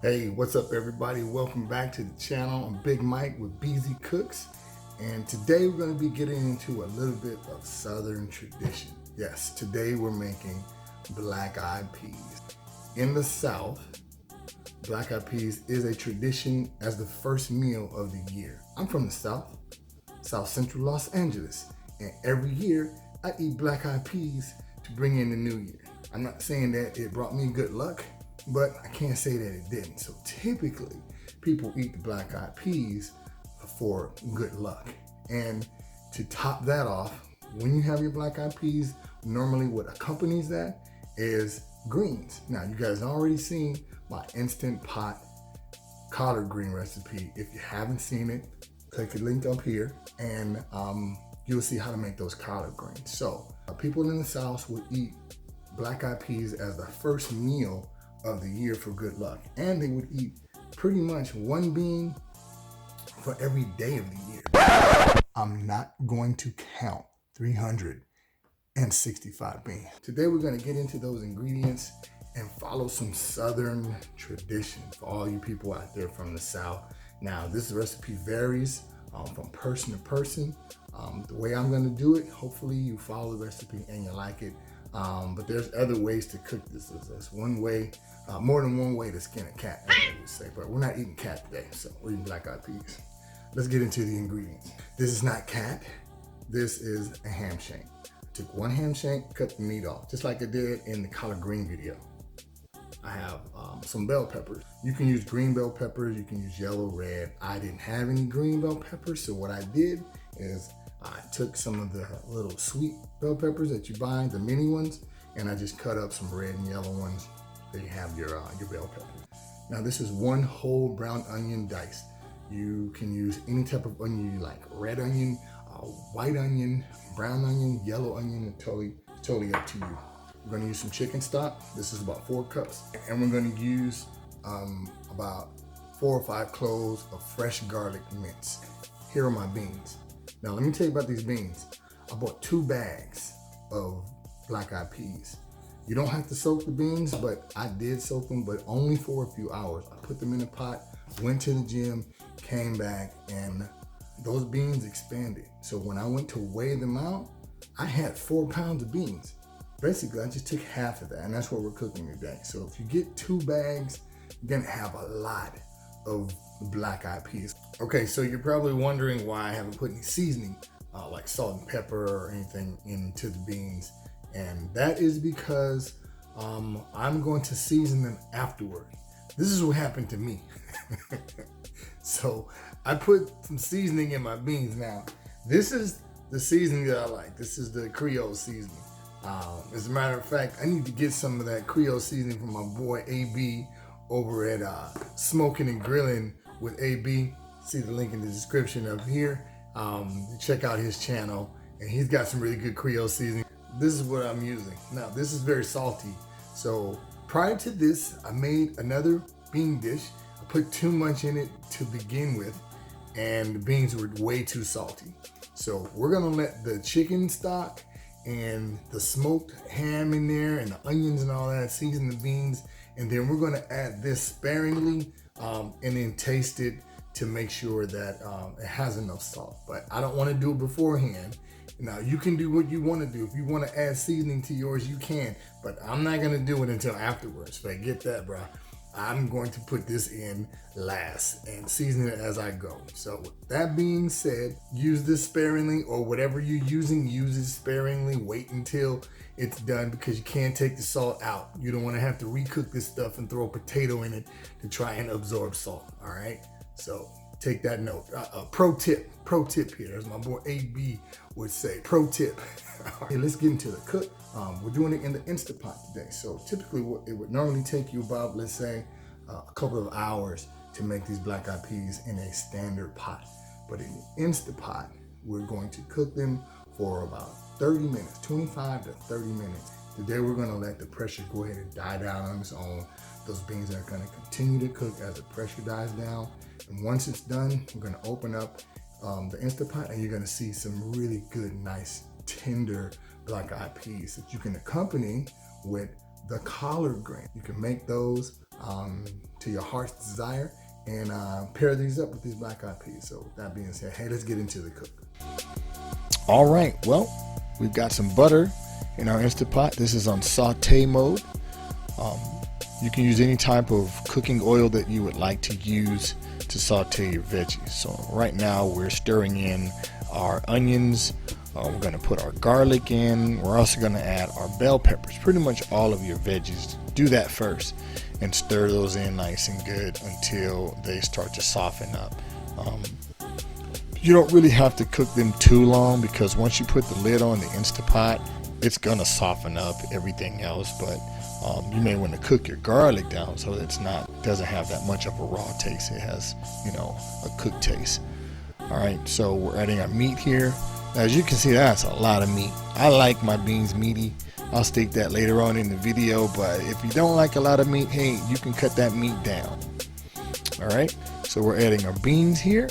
Hey, what's up everybody? Welcome back to the channel. I'm Big Mike with BZ Cooks, and today we're going to be getting into a little bit of Southern tradition. Yes, today we're making black-eyed peas. In the South, black-eyed peas is a tradition as the first meal of the year. I'm from the South Central Los Angeles, and every year I eat black-eyed peas to bring in the new year. I'm not saying that it brought me good luck, but I can't say that it didn't. So typically, people eat the black-eyed peas for good luck. And to top that off, when you have your black-eyed peas, normally what accompanies that is greens. Now, you guys already seen my Instant Pot collard green recipe. If you haven't seen it, click the link up here and you'll see how to make those collard greens. So people in the South would eat black-eyed peas as the first meal of the year for good luck, and they would eat pretty much one bean for every day of the year. I'm not going to count 365 beans. Today we're going to get into those ingredients and follow some Southern tradition for all you people out there from the South. Now this recipe varies from person to person. The way I'm going to do it, hopefully you follow the recipe and you like it. But there's other ways to cook this. There's one way, more than one way to skin a cat, as I would say. But we're not eating cat today, so we're eating black-eyed peas. Let's get into the ingredients. This is not cat. This is a ham shank. I took one ham shank, cut the meat off, just like I did in the collard green video. I have some bell peppers. You can use green bell peppers. You can use yellow, red. I didn't have any green bell peppers, so what I did is I took some of the little sweet bell peppers that you buy, the mini ones, and I just cut up some red and yellow ones. There you have your bell peppers. Now this is one whole brown onion diced. You can use any type of onion you like. Red onion, white onion, brown onion, yellow onion, totally up to you. We're gonna use some chicken stock. This is about 4 cups. And we're gonna use about 4 or 5 cloves of fresh garlic mince. Here are my beans. Now let me tell you about these beans. I bought 2 bags of black-eyed peas. You don't have to soak the beans, but I did soak them, but only for a few hours. I put them in a pot, went to the gym, came back, and those beans expanded. So when I went to weigh them out, I had 4 pounds of beans. Basically, I just took half of that, and that's what we're cooking today. So if you get 2 bags, you're gonna have a lot of black-eyed peas. Okay, so you're probably wondering why I haven't put any seasoning like salt and pepper or anything into the beans, and that is because I'm going to season them afterward. This is what happened to me. So I put some seasoning in my beans. Now this is the seasoning that I like. This is the Creole seasoning. As a matter of fact, I need to get some of that Creole seasoning from my boy AB over at Smoking and Grilling with AB. See the link in the description up here. Check out his channel, and he's got some really good Creole seasoning. This is what I'm using. Now, this is very salty. So prior to this, I made another bean dish. I put too much in it to begin with, and the beans were way too salty. So we're gonna let the chicken stock and the smoked ham in there and the onions and all that season the beans, and then we're gonna add this sparingly and then taste it to make sure that it has enough salt. But I don't want to do it beforehand. Now you can do what you want to do. If you want to add seasoning to yours, you can, but I'm not gonna do it until afterwards. Forget that, bro. I'm going to put this in last and season it as I go. So with that being said, use this sparingly, or whatever you're using, use it sparingly. Wait until it's done, because you can't take the salt out. You don't want to have to recook this stuff and throw a potato in it to try and absorb salt. All right, so take that note. Pro tip here, as my boy AB would say, pro tip. Okay, let's get into the cook. We're doing it in the Instant Pot today. So typically it would normally take you about, let's say, a couple of hours to make these black-eyed peas in a standard pot. But in the Instant Pot, we're going to cook them for about 30 minutes, 25 to 30 minutes. Today we're gonna let the pressure go ahead and die down on its own. Those beans are gonna continue to cook as the pressure dies down. And once it's done, we're gonna open up the Instant Pot, and you're gonna see some really good, nice, tender black-eyed peas that you can accompany with the collard green. You can make those to your heart's desire and pair these up with these black eyed peas. So with that being said, hey, let's get into the cooking. All right, well, we've got some butter in our Instant Pot. This is on saute mode. You can use any type of cooking oil that you would like to use to saute your veggies. So right now we're stirring in our onions. We're going to put our garlic in. We're also going to add our bell peppers. Pretty much all of your veggies. Do that first and stir those in nice and good until they start to soften up. You don't really have to cook them too long, because once you put the lid on the Instant Pot, it's going to soften up everything else. But you may want to cook your garlic down so it's doesn't have that much of a raw taste. It has, a cooked taste. All right, so we're adding our meat here. Now, as you can see, that's a lot of meat. I like my beans meaty. I'll state that later on in the video, but if you don't like a lot of meat, hey, you can cut that meat down. All right, so we're adding our beans here.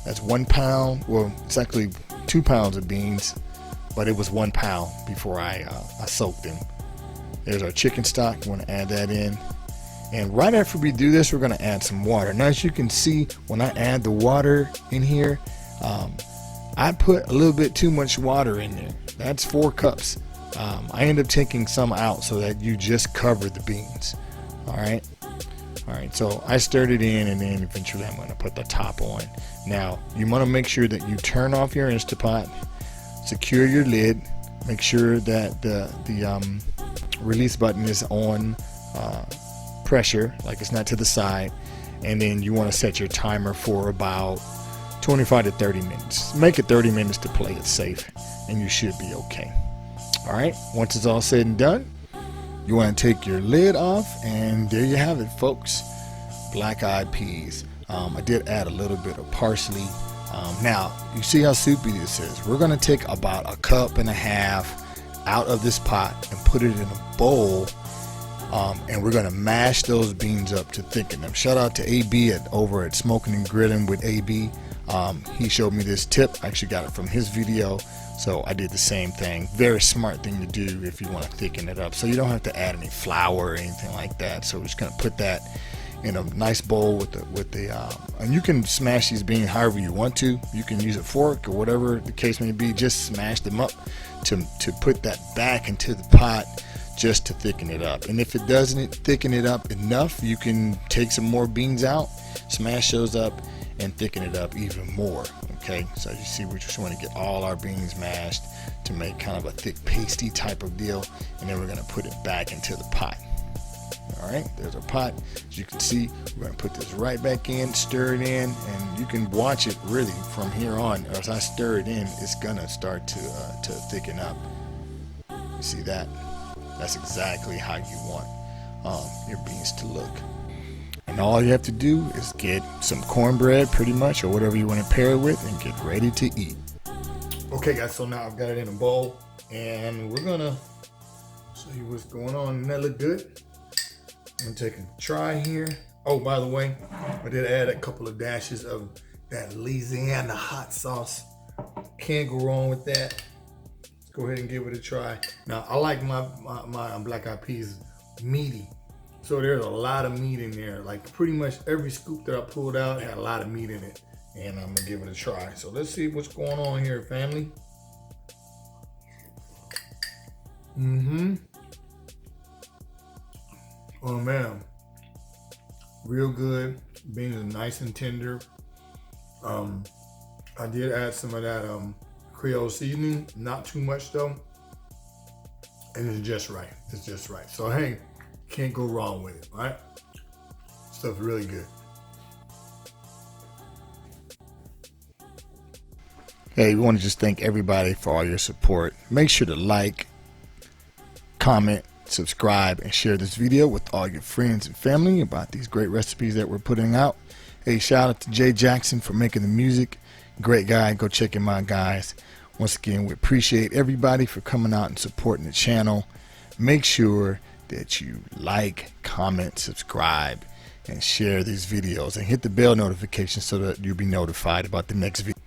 That's 1 pound. Well, it's actually 2 pounds of beans, but it was 1 pound before I soaked them. There's our chicken stock. You want to add that in. And right after we do this, we're going to add some water. Now, as you can see, when I add the water in here, I put a little bit too much water in there. That's 4 cups. I end up taking some out so that you just cover the beans. All right. So I stirred it in, and then eventually I'm going to put the top on. Now, you want to make sure that you turn off your Instant Pot, secure your lid, make sure that the release button is on pressure, like it's not to the side, and then you want to set your timer for about 25 to 30 minutes. Make it 30 minutes to play it safe, and you should be okay. All right, once it's all said and done, you want to take your lid off, and there you have it, folks. Black eyed peas. I did add a little bit of parsley. Now, you see how soupy this is. We're going to take about 1.5 cups out of this pot and put it in a bowl, and we're going to mash those beans up to thicken them. Shout out to AB over at Smoking and Grilling with AB. He showed me this tip. I actually got it from his video, so I did the same thing. Very smart thing to do if you want to thicken it up, so you don't have to add any flour or anything like that. So we're just going to put that in a nice bowl with the and you can smash these beans however you want to. You can use a fork or whatever the case may be. Just smash them up to put that back into the pot, just to thicken it up. And if it doesn't thicken it up enough, you can take some more beans out, smash those up, and thicken it up even more. Okay, so you see, we just want to get all our beans mashed to make kind of a thick pasty type of deal, and then we're going to put it back into the pot. All right, there's our pot. As you can see, we're going to put this right back in, stir it in, and you can watch it really from here on. As I stir it in, it's going to start to thicken up. You see that? That's exactly how you want your beans to look. And all you have to do is get some cornbread, pretty much, or whatever you want to pair it with, and get ready to eat. Okay, guys, so now I've got it in a bowl, and we're going to show you what's going on. Doesn't that look good? I'm going to take a try here. Oh, by the way, I did add a couple of dashes of that Louisiana hot sauce. Can't go wrong with that. Let's go ahead and give it a try. Now, I like my black eyed peas meaty. So there's a lot of meat in there. Like pretty much every scoop that I pulled out had a lot of meat in it. And I'm gonna give it a try. So let's see what's going on here, family. Oh man, real good. Beans are nice and tender. I did add some of that Creole seasoning, not too much though. And it's just right. It's just right. So hey, can't go wrong with it, right? Stuff's really good. Hey, we want to just thank everybody for all your support. Make sure to like, comment, subscribe, and share this video with all your friends and family about these great recipes that we're putting out. Hey, shout out to Jay Jackson for making the music. Great guy. Go check him out, guys. Once again, we appreciate everybody for coming out and supporting the channel. Make sure that you like, comment, subscribe, and share these videos, and hit the bell notification so that you'll be notified about the next video.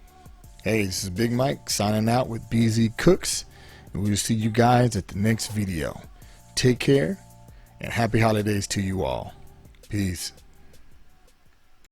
Hey, this is Big Mike signing out with BZ Cooks, and we will see you guys at the next video. take care, and happy holidays to you all. Peace.